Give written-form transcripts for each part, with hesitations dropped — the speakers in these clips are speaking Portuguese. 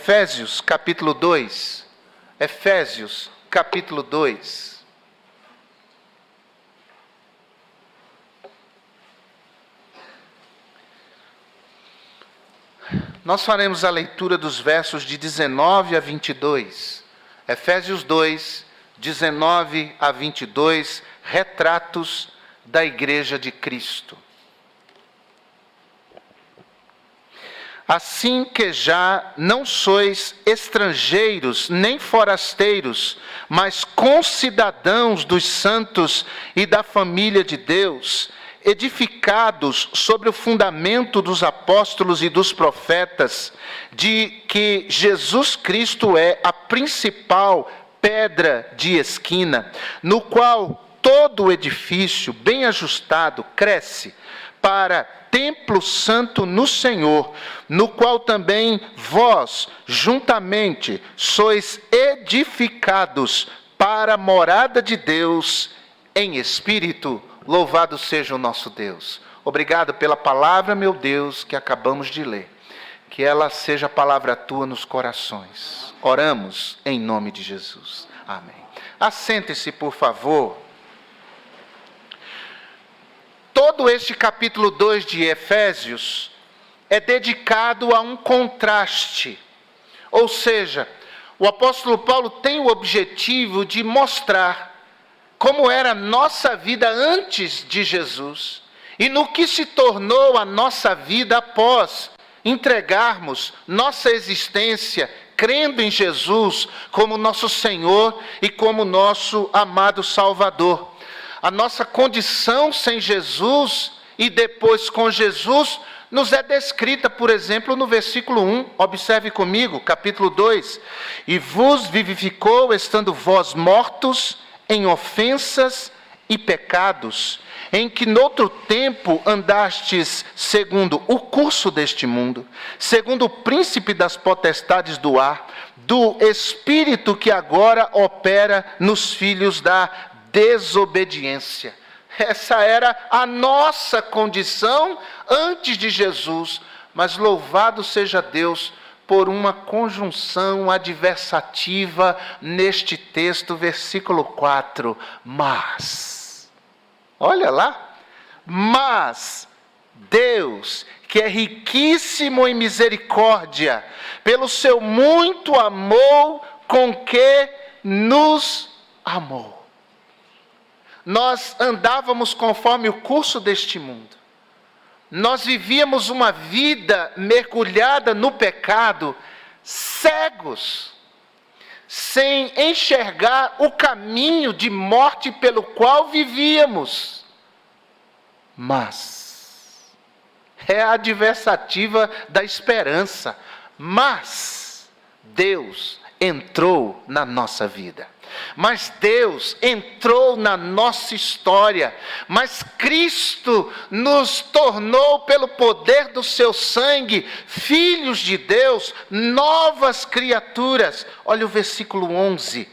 Efésios capítulo 2. Efésios capítulo 2. Nós faremos a leitura dos versos de 19 a 22. Efésios 2, 19 a 22, retratos da Igreja de Cristo. Assim que já não sois estrangeiros nem forasteiros, mas concidadãos dos santos e da família de Deus, edificados sobre o fundamento dos apóstolos e dos profetas, de que Jesus Cristo é a principal pedra de esquina, no qual todo o edifício bem ajustado cresce para templo santo no Senhor, no qual também vós, juntamente, sois edificados para a morada de Deus em espírito. Louvado seja o nosso Deus. Obrigado pela palavra, meu Deus, que acabamos de ler. Que ela seja a palavra tua nos corações. Oramos em nome de Jesus. Amém. Assente-se, por favor. Todo este capítulo 2 de Efésios é dedicado a um contraste. Ou seja, o apóstolo Paulo tem o objetivo de mostrar como era a nossa vida antes de Jesus e no que se tornou a nossa vida após entregarmos nossa existência crendo em Jesus como nosso Senhor e como nosso amado Salvador. A nossa condição sem Jesus e depois com Jesus nos é descrita, por exemplo, no versículo 1. Observe comigo, capítulo 2. E vos vivificou, estando vós mortos em ofensas e pecados, em que noutro tempo andastes segundo o curso deste mundo, segundo o príncipe das potestades do ar, do espírito que agora opera nos filhos da desobediência. Essa era a nossa condição antes de Jesus, mas louvado seja Deus por uma conjunção adversativa neste texto, versículo 4, mas, olha lá, mas Deus, que é riquíssimo em misericórdia, pelo seu muito amor com que nos amou. Nós andávamos conforme o curso deste mundo. Nós vivíamos uma vida mergulhada no pecado, cegos, sem enxergar o caminho de morte pelo qual vivíamos. Mas, é a adversativa da esperança, mas Deus entrou na nossa vida. Mas Deus entrou na nossa história, mas Cristo nos tornou pelo poder do seu sangue, filhos de Deus, novas criaturas. Olha o versículo 11.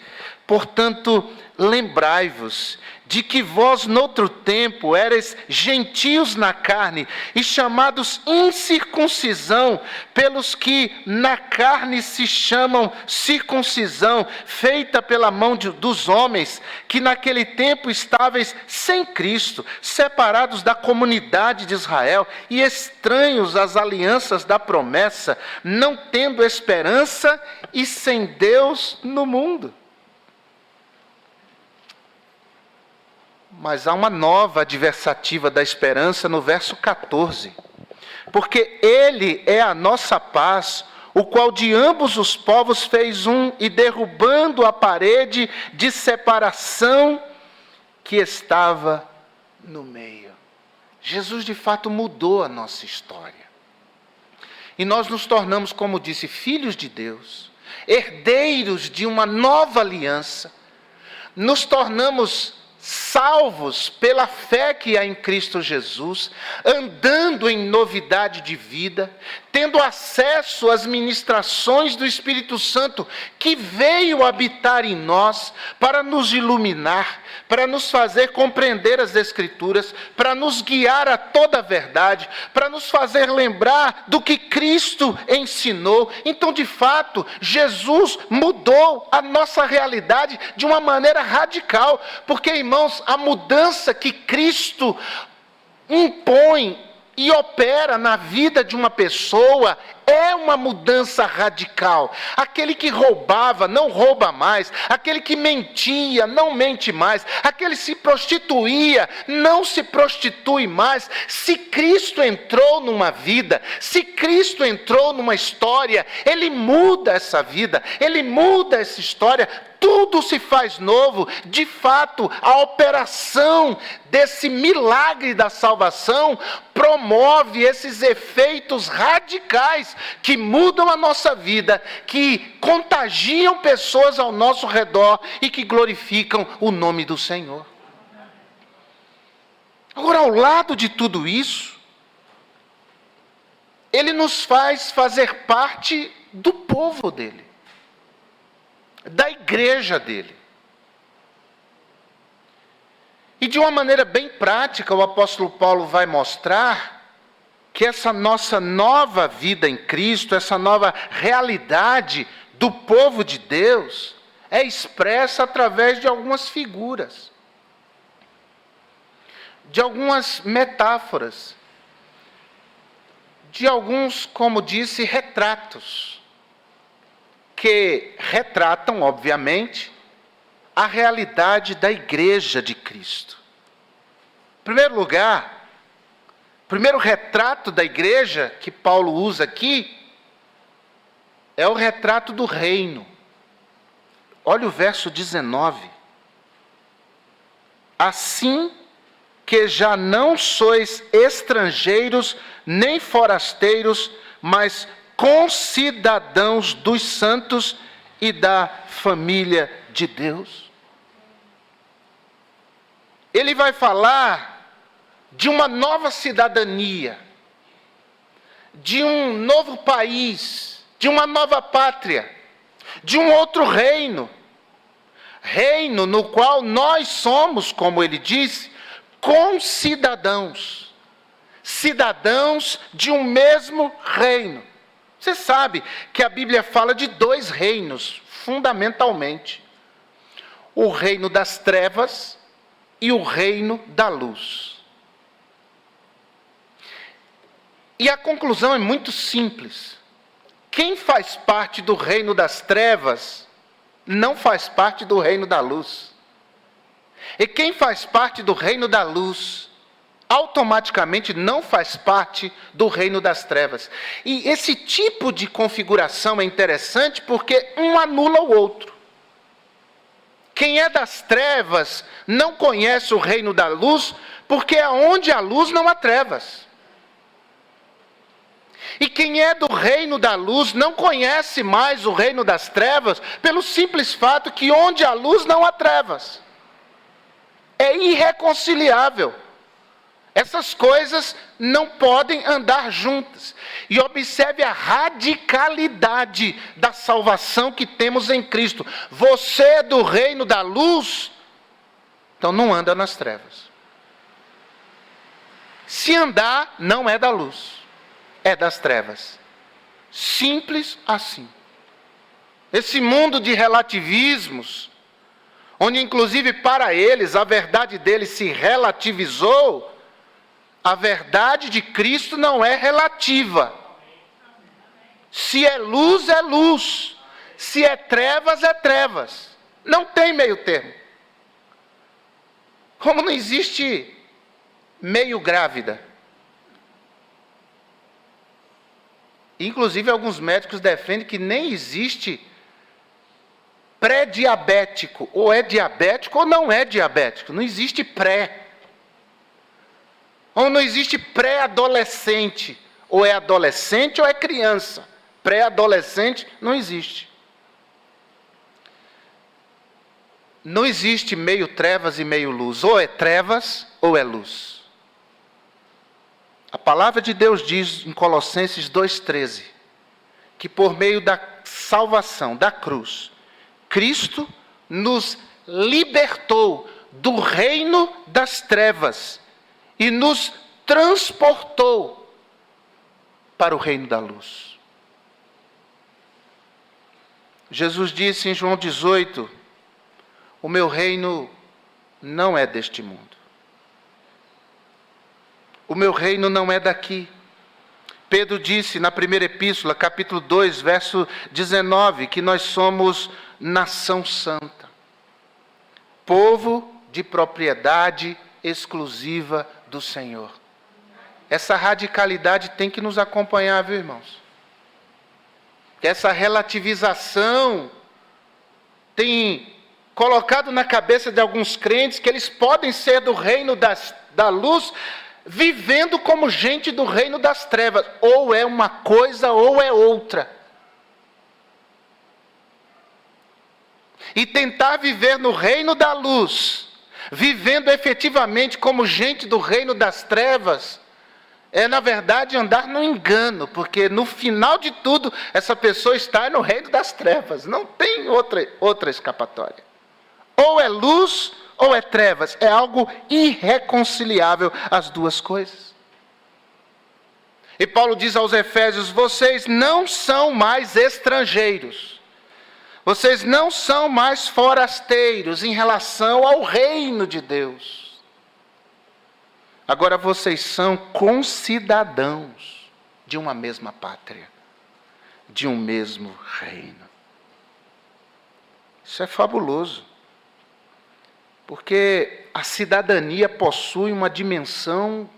Portanto, lembrai-vos de que vós noutro tempo erais gentios na carne e chamados incircuncisão, pelos que na carne se chamam circuncisão, feita pela mão dos homens, que naquele tempo estáveis sem Cristo, separados da comunidade de Israel e estranhos às alianças da promessa, não tendo esperança e sem Deus no mundo. Mas há uma nova adversativa da esperança no verso 14. Porque Ele é a nossa paz, o qual de ambos os povos fez um, e derrubando a parede de separação que estava no meio. Jesus de fato mudou a nossa história. E nós nos tornamos, como disse, filhos de Deus, herdeiros de uma nova aliança. Nos tornamos salvos pela fé que há em Cristo Jesus, andando em novidade de vida, tendo acesso às ministrações do Espírito Santo, que veio habitar em nós para nos iluminar, para nos fazer compreender as Escrituras, para nos guiar a toda a verdade, para nos fazer lembrar do que Cristo ensinou. Então, de fato, Jesus mudou a nossa realidade de uma maneira radical, porque, irmãos, a mudança que Cristo impõe e opera na vida de uma pessoa é uma mudança radical. Aquele que roubava não rouba mais, aquele que mentia não mente mais, aquele que se prostituía não se prostitui mais. Se Cristo entrou numa vida, se Cristo entrou numa história, Ele muda essa vida, Ele muda essa história, tudo se faz novo. De fato, a operação desse milagre da salvação promove esses efeitos radicais que mudam a nossa vida, que contagiam pessoas ao nosso redor e que glorificam o nome do Senhor. Agora, ao lado de tudo isso, Ele nos faz fazer parte do povo dEle, da igreja dEle. E de uma maneira bem prática, o apóstolo Paulo vai mostrar que essa nossa nova vida em Cristo, essa nova realidade do povo de Deus, é expressa através de algumas figuras, de algumas metáforas, de alguns, como disse, retratos, que retratam, obviamente, a realidade da igreja de Cristo. Em primeiro lugar, o primeiro retrato da igreja que Paulo usa aqui é o retrato do reino. Olha o verso 19. Assim que já não sois estrangeiros nem forasteiros, mas concidadãos dos santos e da família de Deus. Ele vai falar de uma nova cidadania, de um novo país, de uma nova pátria, de um outro reino, reino no qual nós somos, como ele disse, concidadãos, cidadãos de um mesmo reino. Você sabe que a Bíblia fala de dois reinos, fundamentalmente: o reino das trevas e o reino da luz. E a conclusão é muito simples. Quem faz parte do reino das trevas não faz parte do reino da luz. E quem faz parte do reino da luz automaticamente não faz parte do reino das trevas. E esse tipo de configuração é interessante porque um anula o outro. Quem é das trevas não conhece o reino da luz, porque aonde há luz não há trevas. E quem é do reino da luz não conhece mais o reino das trevas, pelo simples fato que onde há luz não há trevas. É irreconciliável. Essas coisas não podem andar juntas. E observe a radicalidade da salvação que temos em Cristo. Você é do reino da luz, então não anda nas trevas. Se andar, não é da luz, é das trevas. Simples assim. Esse mundo de relativismos, onde inclusive para eles a verdade deles se relativizou, a verdade de Cristo não é relativa. Se é luz, é luz. Se é trevas, é trevas. Não tem meio termo. Como não existe meio grávida. Inclusive, alguns médicos defendem que nem existe pré-diabético. Ou é diabético ou não é diabético. Não existe pré. Ou não existe pré-adolescente. Ou é adolescente ou é criança. Pré-adolescente não existe. Não existe meio trevas e meio luz. Ou é trevas ou é luz. A palavra de Deus diz em Colossenses 2,13, que por meio da salvação, da cruz, Cristo nos libertou do reino das trevas e nos transportou para o reino da luz. Jesus disse em João 18, o meu reino não é deste mundo. O meu reino não é daqui. Pedro disse na primeira epístola, capítulo 2, verso 19, que nós somos nação santa, povo de propriedade exclusiva do Senhor. Essa radicalidade tem que nos acompanhar, viu, irmãos? Essa relativização tem colocado na cabeça de alguns crentes que eles podem ser do reino da luz, vivendo como gente do reino das trevas. Ou é uma coisa ou é outra. E tentar viver no reino da luz, vivendo efetivamente como gente do reino das trevas, é na verdade andar no engano, porque no final de tudo, essa pessoa está no reino das trevas, não tem outra escapatória. Ou é luz ou é trevas, é algo irreconciliável as duas coisas. E Paulo diz aos Efésios, vocês não são mais estrangeiros, vocês não são mais forasteiros em relação ao reino de Deus. Agora vocês são concidadãos de uma mesma pátria, de um mesmo reino. Isso é fabuloso, porque a cidadania possui uma dimensão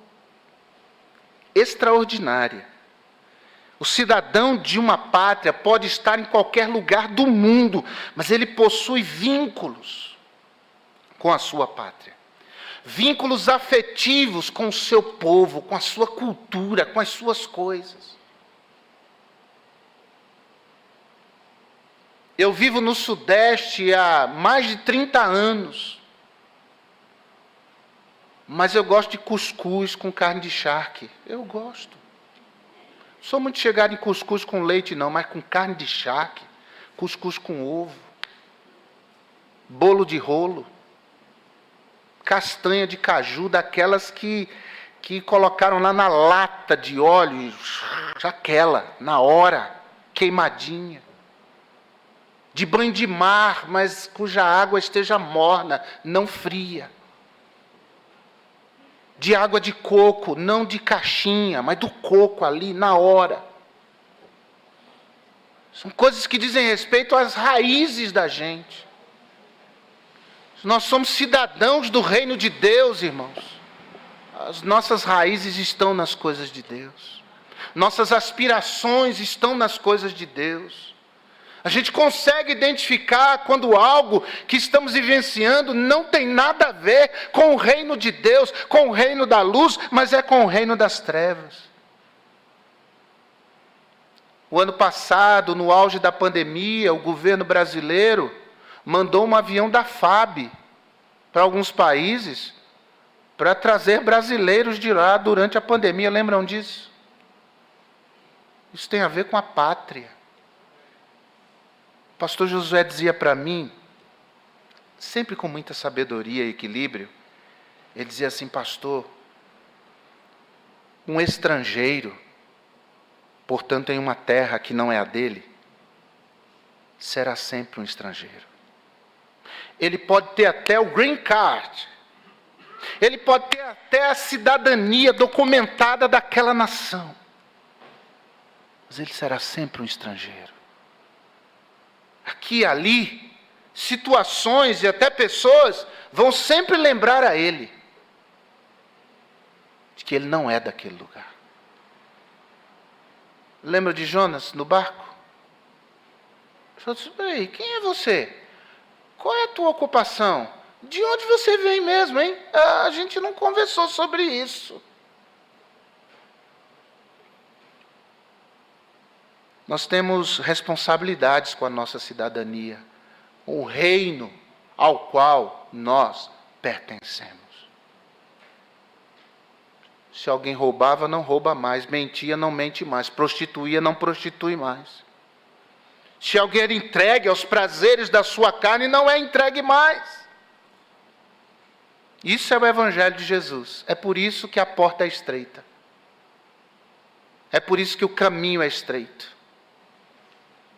extraordinária. O cidadão de uma pátria pode estar em qualquer lugar do mundo, mas ele possui vínculos com a sua pátria. Vínculos afetivos com o seu povo, com a sua cultura, com as suas coisas. Eu vivo no Sudeste há mais de 30 anos. Mas eu gosto de cuscuz com carne de charque. Eu gosto. Não sou muito chegado em cuscuz com leite não, mas com carne de charque, cuscuz com ovo, bolo de rolo, castanha de caju, daquelas que colocaram lá na lata de óleo, aquela, na hora, queimadinha. De banho de mar, mas cuja água esteja morna, não fria. De água de coco, não de caixinha, mas do coco ali, na hora. São coisas que dizem respeito às raízes da gente. Nós somos cidadãos do reino de Deus, irmãos. As nossas raízes estão nas coisas de Deus. Nossas aspirações estão nas coisas de Deus. A gente consegue identificar quando algo que estamos vivenciando não tem nada a ver com o reino de Deus, com o reino da luz, mas é com o reino das trevas. O ano passado, no auge da pandemia, o governo brasileiro mandou um avião da FAB para alguns países para trazer brasileiros de lá durante a pandemia. Lembram disso? Isso tem a ver com a pátria. O pastor Josué dizia para mim, sempre com muita sabedoria e equilíbrio, ele dizia assim, pastor, um estrangeiro, portanto em uma terra que não é a dele, será sempre um estrangeiro. Ele pode ter até o green card, ele pode ter até a cidadania documentada daquela nação, mas ele será sempre um estrangeiro. Aqui e ali, situações e até pessoas vão sempre lembrar a ele de que ele não é daquele lugar. Lembra de Jonas no barco? Ele disse, ei, quem é você? Qual é a tua ocupação? De onde você vem mesmo, hein? A gente não conversou sobre isso. Nós temos responsabilidades com a nossa cidadania, o reino ao qual nós pertencemos. Se alguém roubava, não rouba mais. Mentia, não mente mais. Prostituía, não prostitui mais. Se alguém era entregue aos prazeres da sua carne, não é entregue mais. Isso é o Evangelho de Jesus. É por isso que a porta é estreita. É por isso que o caminho é estreito.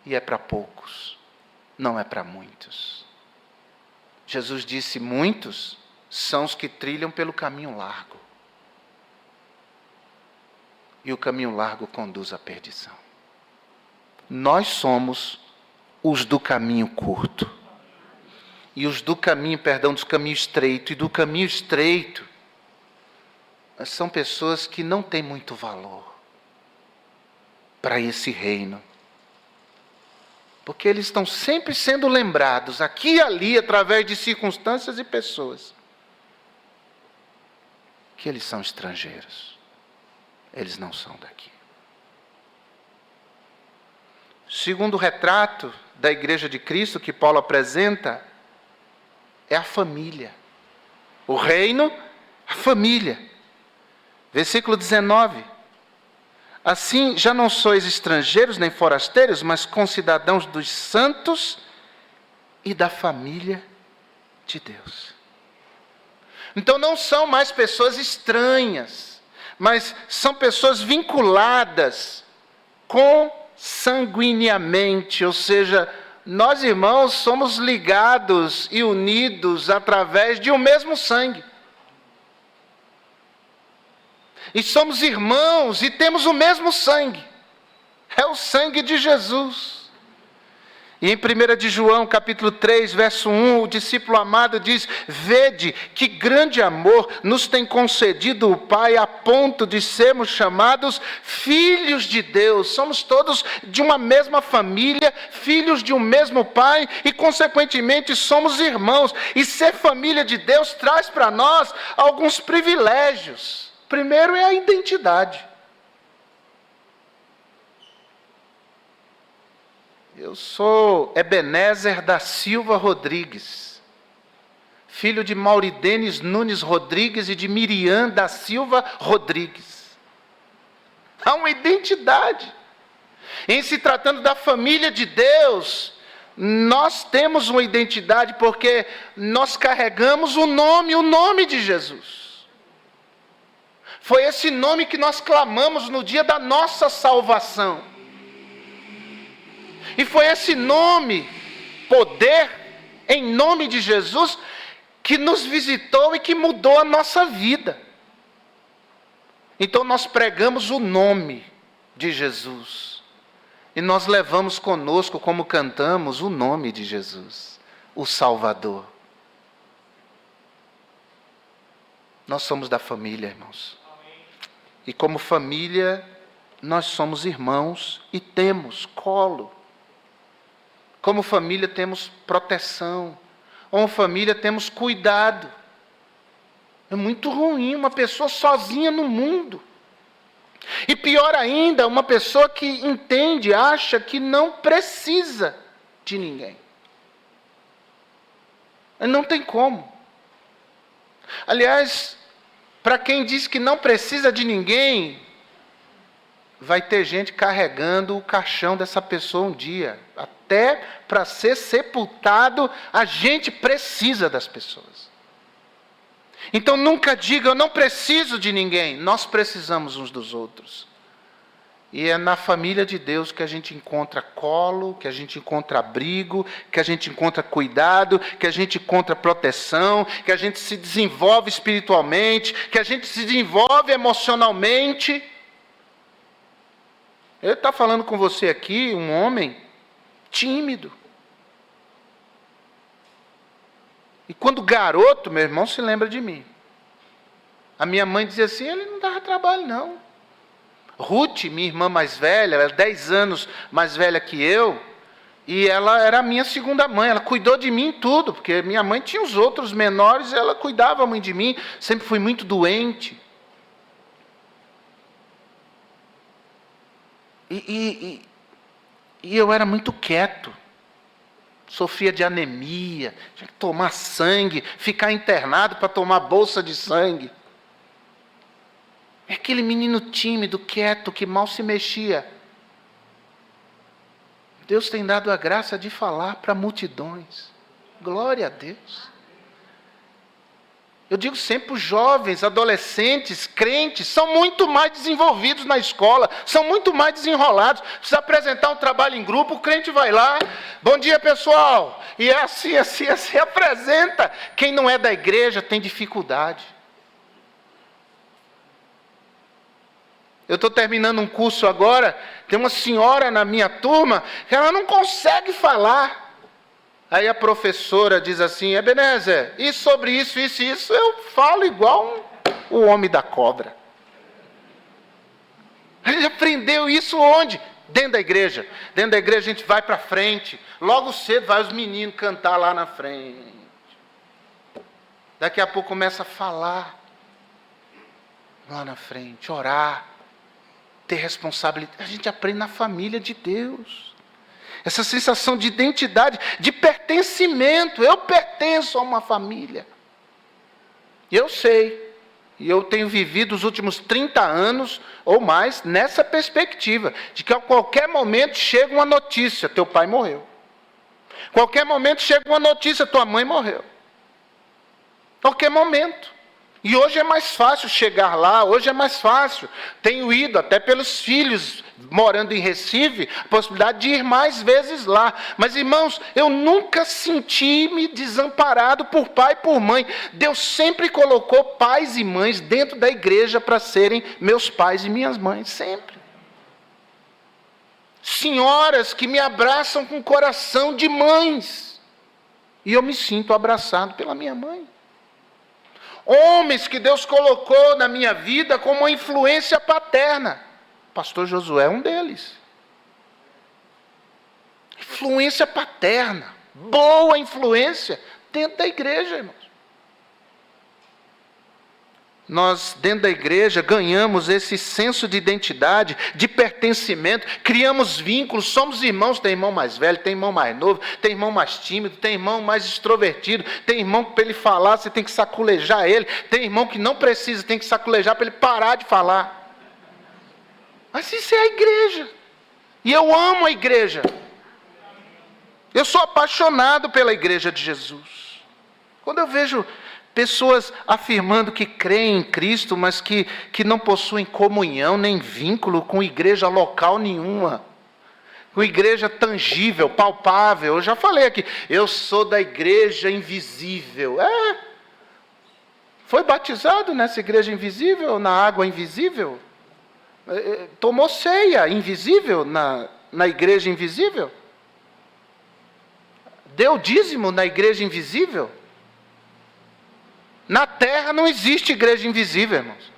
E é para poucos, não é para muitos. Jesus disse: muitos são os que trilham pelo caminho largo. E o caminho largo conduz à perdição. Nós somos os do caminho curto. E os do caminho estreito. E do caminho estreito, são pessoas que não têm muito valor para esse reino. Porque eles estão sempre sendo lembrados, aqui e ali, através de circunstâncias e pessoas, que eles são estrangeiros. Eles não são daqui. Segundo retrato da Igreja de Cristo que Paulo apresenta, é a família. O reino, a família. Versículo 19. Assim, já não sois estrangeiros nem forasteiros, mas concidadãos dos santos e da família de Deus. Então não são mais pessoas estranhas, mas são pessoas vinculadas consanguineamente, ou seja, nós irmãos somos ligados e unidos através de um mesmo sangue. E somos irmãos e temos o mesmo sangue. É o sangue de Jesus. E em 1 de João, capítulo 3, verso 1, o discípulo amado diz: vede que grande amor nos tem concedido o Pai, a ponto de sermos chamados filhos de Deus. Somos todos de uma mesma família, filhos de um mesmo Pai, e consequentemente somos irmãos. E ser família de Deus traz para nós alguns privilégios. Primeiro é a identidade. Eu sou Ebenezer da Silva Rodrigues, filho de Mauridenes Nunes Rodrigues e de Miriam da Silva Rodrigues. Há uma identidade. Em se tratando da família de Deus, nós temos uma identidade porque nós carregamos o nome de Jesus. Foi esse nome que nós clamamos no dia da nossa salvação. E foi esse nome, poder, em nome de Jesus, que nos visitou e que mudou a nossa vida. Então nós pregamos o nome de Jesus. E nós levamos conosco, como cantamos, o nome de Jesus, o Salvador. Nós somos da família, irmãos. E como família, nós somos irmãos e temos colo. Como família temos proteção. Como família temos cuidado. É muito ruim uma pessoa sozinha no mundo. E pior ainda, uma pessoa que entende, acha que não precisa de ninguém. Não tem como. Aliás, para quem diz que não precisa de ninguém, vai ter gente carregando o caixão dessa pessoa um dia. Até para ser sepultado, a gente precisa das pessoas. Então nunca diga, eu não preciso de ninguém. Nós precisamos uns dos outros. E é na família de Deus que a gente encontra colo, que a gente encontra abrigo, que a gente encontra cuidado, que a gente encontra proteção, que a gente se desenvolve espiritualmente, que a gente se desenvolve emocionalmente. Eu estou falando com você aqui, um homem tímido. E quando garoto, meu irmão se lembra de mim. A minha mãe dizia assim, ele não dava trabalho não. Ruth, minha irmã mais velha, ela é 10 anos mais velha que eu, e ela era a minha segunda mãe, ela cuidou de mim em tudo, porque minha mãe tinha os outros menores, ela cuidava muito de mim, sempre fui muito doente. E eu era muito quieto, sofria de anemia, tinha que tomar sangue, ficar internado para tomar bolsa de sangue. É aquele menino tímido, quieto, que mal se mexia. Deus tem dado a graça de falar para multidões. Glória a Deus. Eu digo sempre, os jovens, adolescentes, crentes, são muito mais desenvolvidos na escola, são muito mais desenrolados. Precisa apresentar um trabalho em grupo, o crente vai lá, bom dia pessoal, e é assim, apresenta. Quem não é da igreja tem dificuldade. Eu estou terminando um curso agora, tem uma senhora na minha turma, que ela não consegue falar. Aí a professora diz assim, Ebenezer, e sobre isso, eu falo igual o homem da cobra. Ele aprendeu isso onde? Dentro da igreja. Dentro da igreja a gente vai para frente. Logo cedo vai os meninos cantar lá na frente. Daqui a pouco começa a falar lá na frente, orar, ter responsabilidade. A gente aprende na família de Deus. Essa sensação de identidade, de pertencimento. Eu pertenço a uma família. E eu sei, e eu tenho vivido os últimos 30 anos ou mais nessa perspectiva, de que a qualquer momento chega uma notícia, teu pai morreu. Qualquer momento chega uma notícia, tua mãe morreu. Qualquer momento. E hoje é mais fácil chegar lá, hoje é mais fácil. Tenho ido, até pelos filhos, morando em Recife, a possibilidade de ir mais vezes lá. Mas, irmãos, eu nunca senti-me desamparado por pai e por mãe. Deus sempre colocou pais e mães dentro da igreja para serem meus pais e minhas mães, sempre. Senhoras que me abraçam com coração de mães. E eu me sinto abraçado pela minha mãe. Homens que Deus colocou na minha vida como uma influência paterna. Pastor Josué é um deles. Influência paterna. Boa influência dentro da igreja, irmãos. Nós, dentro da igreja, ganhamos esse senso de identidade, de pertencimento, criamos vínculos, somos irmãos, tem irmão mais velho, tem irmão mais novo, tem irmão mais tímido, tem irmão mais extrovertido, tem irmão que para ele falar, você tem que saculejar ele, tem irmão que não precisa, tem que saculejar para ele parar de falar. Mas isso é a igreja, e eu amo a igreja, eu sou apaixonado pela igreja de Jesus. Quando eu vejo pessoas afirmando que creem em Cristo, mas que não possuem comunhão, nem vínculo com igreja local nenhuma. Com igreja tangível, palpável. Eu já falei aqui, eu sou da igreja invisível. Foi batizado nessa igreja invisível, na água invisível? Tomou ceia invisível na igreja invisível? Deu dízimo na igreja invisível? Na terra não existe igreja invisível, irmãos.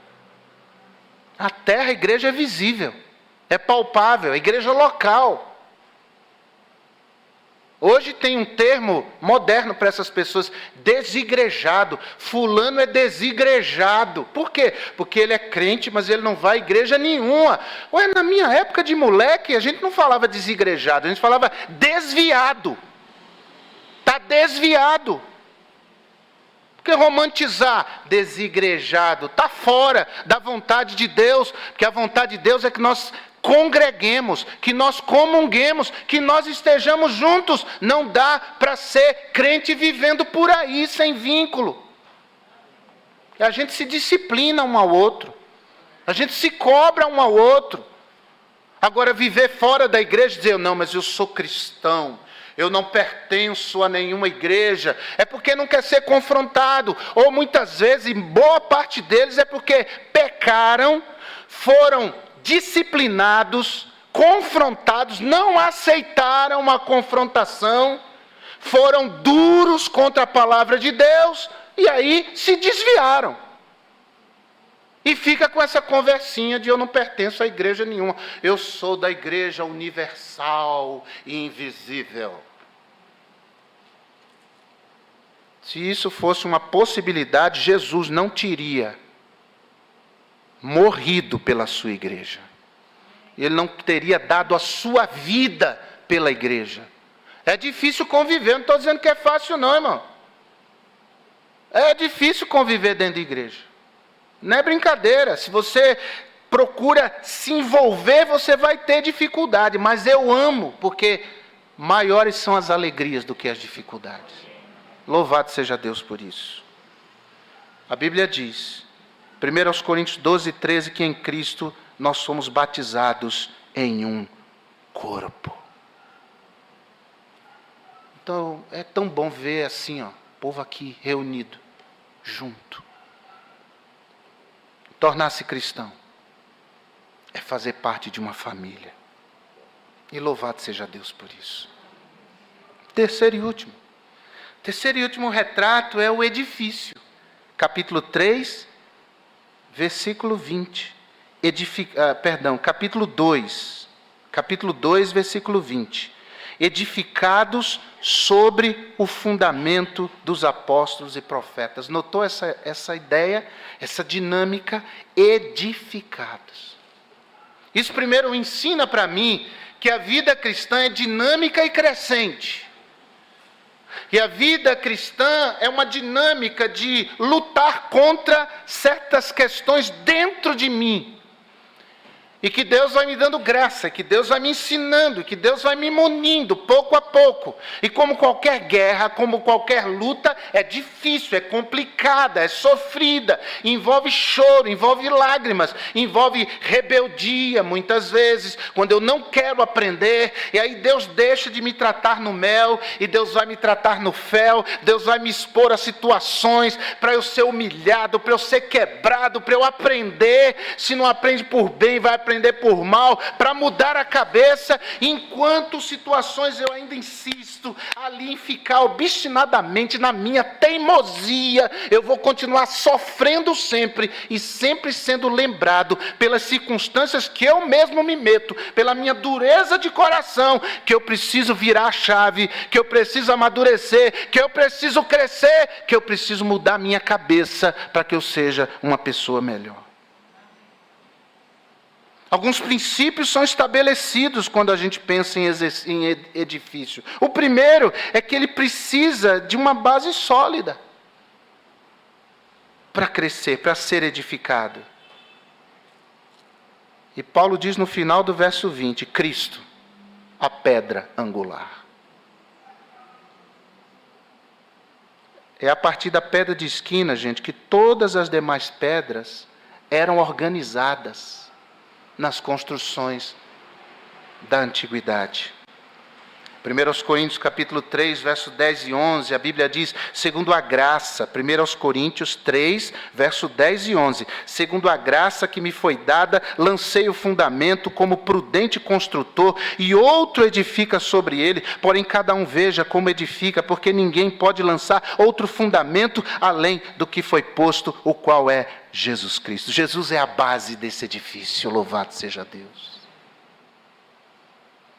Na terra a igreja é visível, é palpável, a igreja local. Hoje tem um termo moderno para essas pessoas, desigrejado. Fulano é desigrejado. Por quê? Porque ele é crente, mas ele não vai à igreja nenhuma. Ué, na minha época de moleque, a gente não falava desigrejado, a gente falava desviado. Está desviado. Porque romantizar desigrejado, está fora da vontade de Deus, porque a vontade de Deus é que nós congreguemos, que nós comunguemos, que nós estejamos juntos. Não dá para ser crente vivendo por aí, sem vínculo. A gente se disciplina um ao outro, a gente se cobra um ao outro. Agora viver fora da igreja e dizer, não, mas eu sou cristão, eu não pertenço a nenhuma igreja, é porque não quer ser confrontado, ou muitas vezes, em boa parte deles, é porque pecaram, foram disciplinados, confrontados, não aceitaram uma confrontação, foram duros contra a palavra de Deus, e aí se desviaram. E fica com essa conversinha de eu não pertenço a igreja nenhuma. Eu sou da igreja universal e invisível. Se isso fosse uma possibilidade, Jesus não teria morrido pela sua igreja. Ele não teria dado a sua vida pela igreja. É difícil conviver, não estou dizendo que é fácil não, irmão. É difícil conviver dentro da igreja. Não é brincadeira. Se você procura se envolver, você vai ter dificuldade. Mas eu amo, porque maiores são as alegrias do que as dificuldades. Louvado seja Deus por isso. A Bíblia diz, 1 Coríntios 12, 13, que em Cristo nós somos batizados em um corpo. Então, é tão bom ver assim, o povo aqui reunido, junto. Tornar-se cristão é fazer parte de uma família. E louvado seja Deus por isso. Terceiro e último retrato é o edifício. Capítulo 3, versículo 20. Capítulo 2, versículo 20. Edificados sobre o fundamento dos apóstolos e profetas. Notou essa ideia, essa dinâmica? Edificados. Isso primeiro ensina para mim que a vida cristã é dinâmica e crescente. E a vida cristã é uma dinâmica de lutar contra certas questões dentro de mim. E que Deus vai me dando graça, que Deus vai me ensinando, que Deus vai me munindo pouco a pouco. E como qualquer guerra, como qualquer luta, é difícil, é complicada, é sofrida, envolve choro, envolve lágrimas, envolve rebeldia muitas vezes, quando eu não quero aprender, e aí Deus deixa de me tratar no mel, e Deus vai me tratar no fel, Deus vai me expor a situações para eu ser humilhado, para eu ser quebrado, para eu aprender. Se não aprende por bem, vai aprender por mal, para mudar a cabeça. Enquanto situações eu ainda insisto ali em ficar obstinadamente na minha teimosia, eu vou continuar sofrendo sempre e sempre sendo lembrado pelas circunstâncias que eu mesmo me meto, pela minha dureza de coração, que eu preciso virar a chave, que eu preciso amadurecer, que eu preciso crescer, que eu preciso mudar minha cabeça para que eu seja uma pessoa melhor. Alguns princípios são estabelecidos quando a gente pensa em edifício. O primeiro é que ele precisa de uma base sólida para crescer, para ser edificado. E Paulo diz no final do verso 20, Cristo, a pedra angular. É a partir da pedra de esquina, gente, que todas as demais pedras eram organizadas nas construções da antiguidade. 1 Coríntios capítulo 3, verso 10 e 11, a Bíblia diz, segundo a graça, 1 Coríntios 3, verso 10 e 11, segundo a graça que me foi dada, lancei o fundamento como prudente construtor, e outro edifica sobre ele, porém cada um veja como edifica, porque ninguém pode lançar outro fundamento além do que foi posto, o qual é Jesus Cristo. Jesus é a base desse edifício, louvado seja Deus.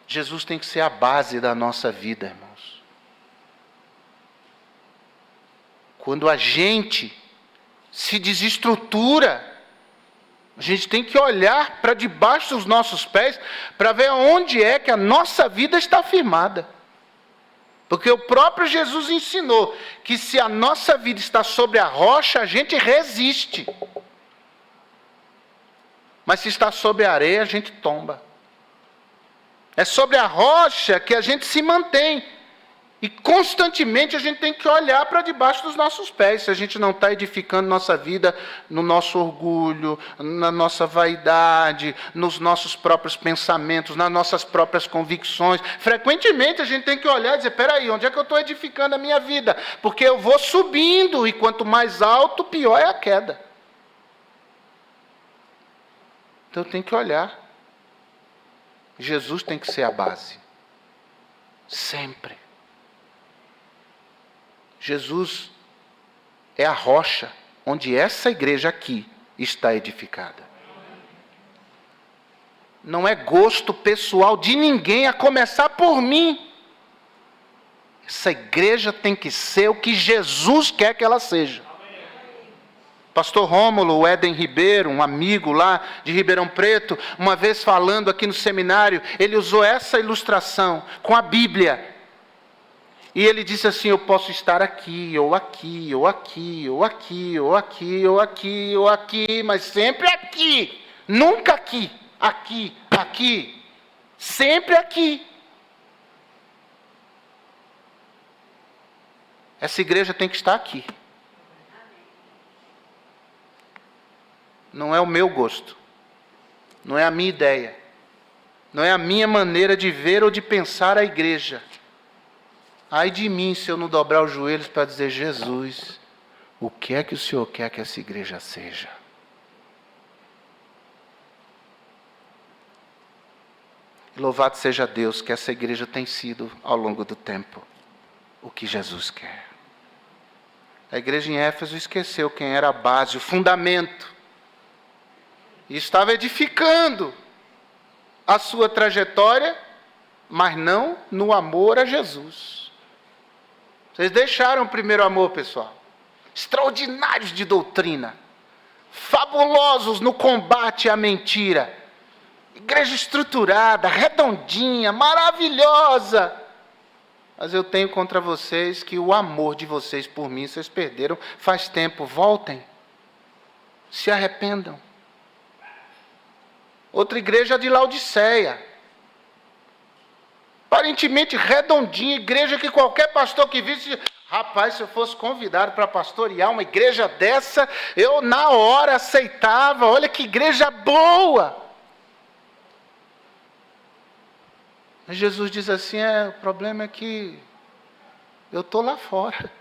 Jesus tem que ser a base da nossa vida, irmãos. Quando a gente se desestrutura, a gente tem que olhar para debaixo dos nossos pés para ver onde é que a nossa vida está firmada. Porque o próprio Jesus ensinou que se a nossa vida está sobre a rocha, a gente resiste. Mas se está sobre a areia, a gente tomba. É sobre a rocha que a gente se mantém. E constantemente a gente tem que olhar para debaixo dos nossos pés. Se a gente não está edificando nossa vida no nosso orgulho, na nossa vaidade, nos nossos próprios pensamentos, nas nossas próprias convicções. Frequentemente a gente tem que olhar e dizer, peraí, onde é que eu estou edificando a minha vida? Porque eu vou subindo e quanto mais alto, pior é a queda. Então eu tenho que olhar. Jesus tem que ser a base. Sempre. Jesus é a rocha onde essa igreja aqui está edificada. Não é gosto pessoal de ninguém, a começar por mim. Essa igreja tem que ser o que Jesus quer que ela seja. Pastor Rômulo, o Éden Ribeiro, um amigo lá de Ribeirão Preto, uma vez falando aqui no seminário, ele usou essa ilustração com a Bíblia. E ele disse assim: eu posso estar aqui, ou aqui, ou aqui, ou aqui, ou aqui, ou aqui, ou aqui, mas sempre aqui. Nunca aqui, aqui, aqui. Sempre aqui. Essa igreja tem que estar aqui. Não é o meu gosto. Não é a minha ideia. Não é a minha maneira de ver ou de pensar a igreja. Ai de mim se eu não dobrar os joelhos para dizer: Jesus, o que é que o Senhor quer que essa igreja seja? Louvado seja Deus que essa igreja tem sido, ao longo do tempo, o que Jesus quer. A igreja em Éfeso esqueceu quem era a base, o fundamento. E estava edificando a sua trajetória, mas não no amor a Jesus. Vocês deixaram o primeiro amor, pessoal. Extraordinários de doutrina. Fabulosos no combate à mentira. Igreja estruturada, redondinha, maravilhosa. Mas eu tenho contra vocês que o amor de vocês por mim, vocês perderam faz tempo. Voltem. Se arrependam. Outra igreja de Laodiceia. Aparentemente redondinha, igreja que qualquer pastor que visse, rapaz, se eu fosse convidado para pastorear uma igreja dessa, eu na hora aceitava. Olha que igreja boa. Mas Jesus diz assim: o problema é que eu estou lá fora.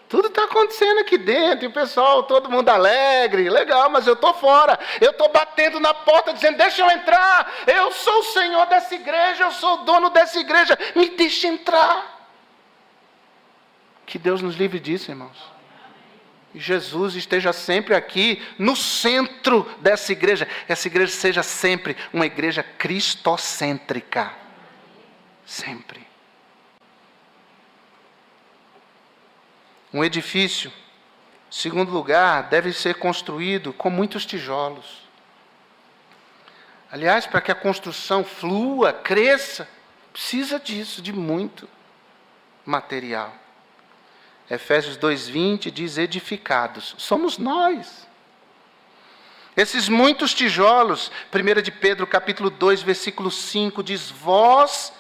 Tudo está acontecendo aqui dentro, e o pessoal, todo mundo alegre, legal, mas eu estou fora. Eu estou batendo na porta, dizendo: deixa eu entrar. Eu sou o Senhor dessa igreja, eu sou o dono dessa igreja. Me deixa entrar. Que Deus nos livre disso, irmãos. E Jesus esteja sempre aqui, no centro dessa igreja. Essa igreja seja sempre uma igreja cristocêntrica. Sempre. Um edifício, em segundo lugar, deve ser construído com muitos tijolos. Aliás, para que a construção flua, cresça, precisa disso, de muito material. Efésios 2:20 diz: edificados. Somos nós. Esses muitos tijolos, 1 de Pedro capítulo 2, versículo 5, diz: vós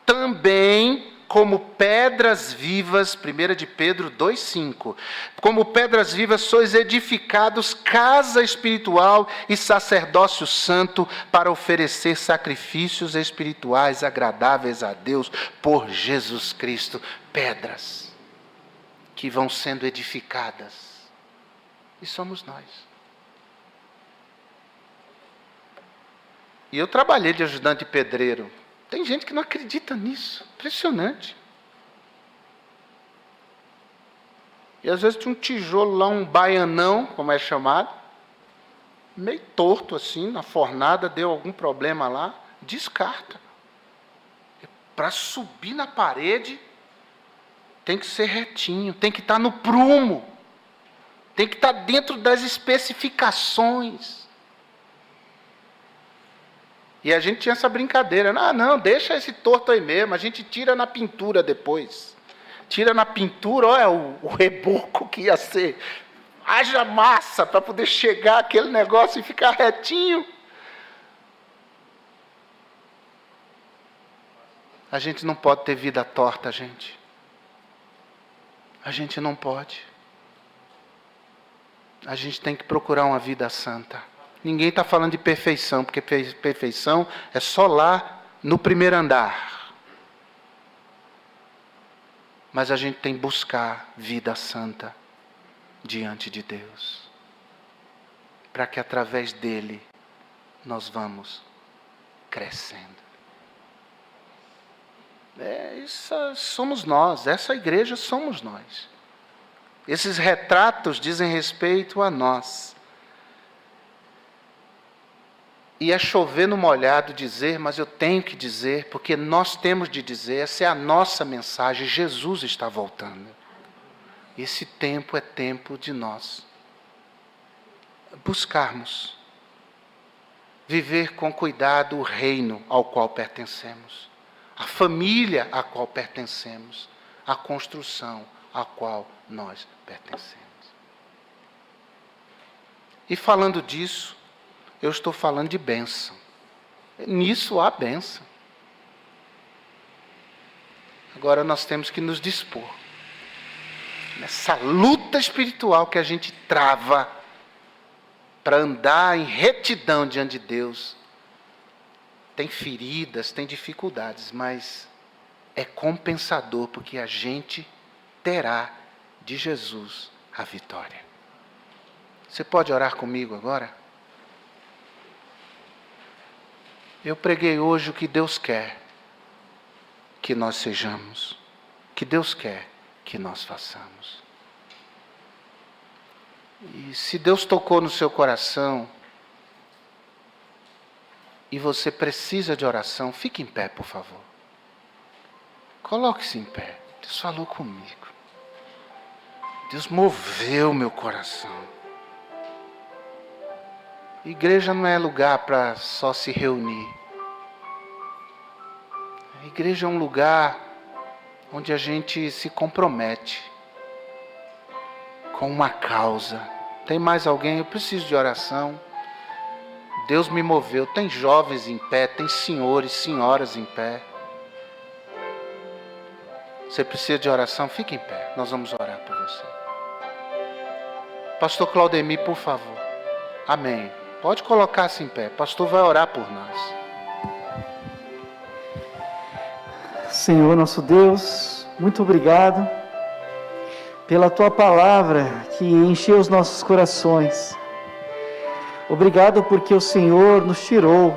também, como pedras vivas, 1 de Pedro 2,5, como pedras vivas sois edificados casa espiritual e sacerdócio santo para oferecer sacrifícios espirituais agradáveis a Deus por Jesus Cristo. Pedras que vão sendo edificadas. E somos nós. E eu trabalhei de ajudante pedreiro. Tem gente que não acredita nisso. Impressionante. E às vezes tinha um tijolo lá, um baianão, como é chamado, meio torto assim, na fornada, deu algum problema lá, descarta. Para subir na parede, tem que ser retinho, tem que estar no prumo, tem que estar dentro das especificações. E a gente tinha essa brincadeira: não, deixa esse torto aí mesmo, a gente tira na pintura depois. Tira na pintura, olha o reboco que ia ser. Haja massa para poder chegar aquele negócio e ficar retinho. A gente não pode ter vida torta, gente. A gente não pode. A gente tem que procurar uma vida santa. Ninguém está falando de perfeição, porque perfeição é só lá no primeiro andar. Mas a gente tem que buscar vida santa diante de Deus, para que através dele nós vamos crescendo. Isso somos nós, essa igreja somos nós. Esses retratos dizem respeito a nós. E é chover no molhado dizer, mas eu tenho que dizer, porque nós temos de dizer, essa é a nossa mensagem: Jesus está voltando. Esse tempo é tempo de nós buscarmos viver com cuidado o reino ao qual pertencemos, a família a qual pertencemos, a construção a qual nós pertencemos. E falando disso, eu estou falando de bênção. Nisso há bênção. Agora nós temos que nos dispor. Nessa luta espiritual que a gente trava para andar em retidão diante de Deus. Tem feridas, tem dificuldades, mas é compensador, porque a gente terá de Jesus a vitória. Você pode orar comigo agora? Eu preguei hoje o que Deus quer que nós sejamos, o que Deus quer que nós façamos. E se Deus tocou no seu coração e você precisa de oração, fique em pé, por favor. Coloque-se em pé. Deus falou comigo. Deus moveu meu coração. Igreja não é lugar para só se reunir. A igreja é um lugar onde a gente se compromete com uma causa. Tem mais alguém? Eu preciso de oração. Deus me moveu. Tem jovens em pé, tem senhores, senhoras em pé. Você precisa de oração? Fique em pé. Nós vamos orar por você. Pastor Claudemir, por favor. Amém. Pode colocar-se em pé. Pastor vai orar por nós. Senhor nosso Deus, muito obrigado pela Tua palavra que encheu os nossos corações. Obrigado porque o Senhor nos tirou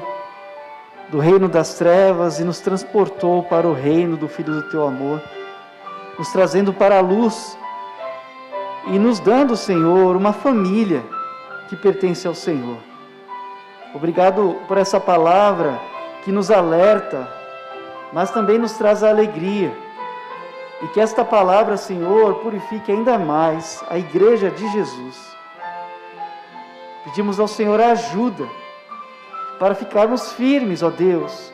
do reino das trevas e nos transportou para o reino do Filho do Teu amor, nos trazendo para a luz e nos dando, Senhor, uma família que pertence ao Senhor. Obrigado por essa palavra que nos alerta, mas também nos traz a alegria. E que esta palavra, Senhor, purifique ainda mais a igreja de Jesus. Pedimos ao Senhor ajuda para ficarmos firmes, ó Deus,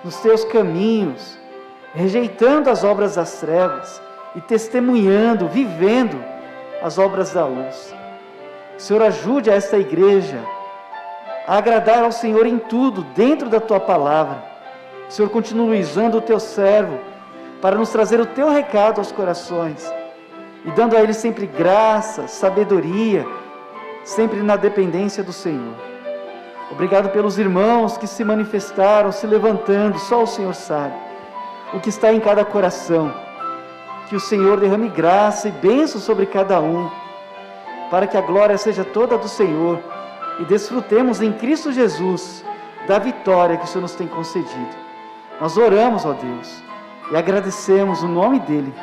nos Teus caminhos, rejeitando as obras das trevas e testemunhando, vivendo as obras da luz. Que o Senhor ajude a esta igreja a agradar ao Senhor em tudo, dentro da Tua palavra. Que o Senhor continue usando o Teu servo para nos trazer o Teu recado aos corações e dando a ele sempre graça, sabedoria, sempre na dependência do Senhor. Obrigado pelos irmãos que se manifestaram, se levantando, só o Senhor sabe o que está em cada coração. Que o Senhor derrame graça e bênção sobre cada um, para que a glória seja toda do Senhor e desfrutemos em Cristo Jesus da vitória que o Senhor nos tem concedido. Nós oramos, ó Deus, e agradecemos o nome dEle,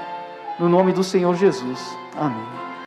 no nome do Senhor Jesus. Amém.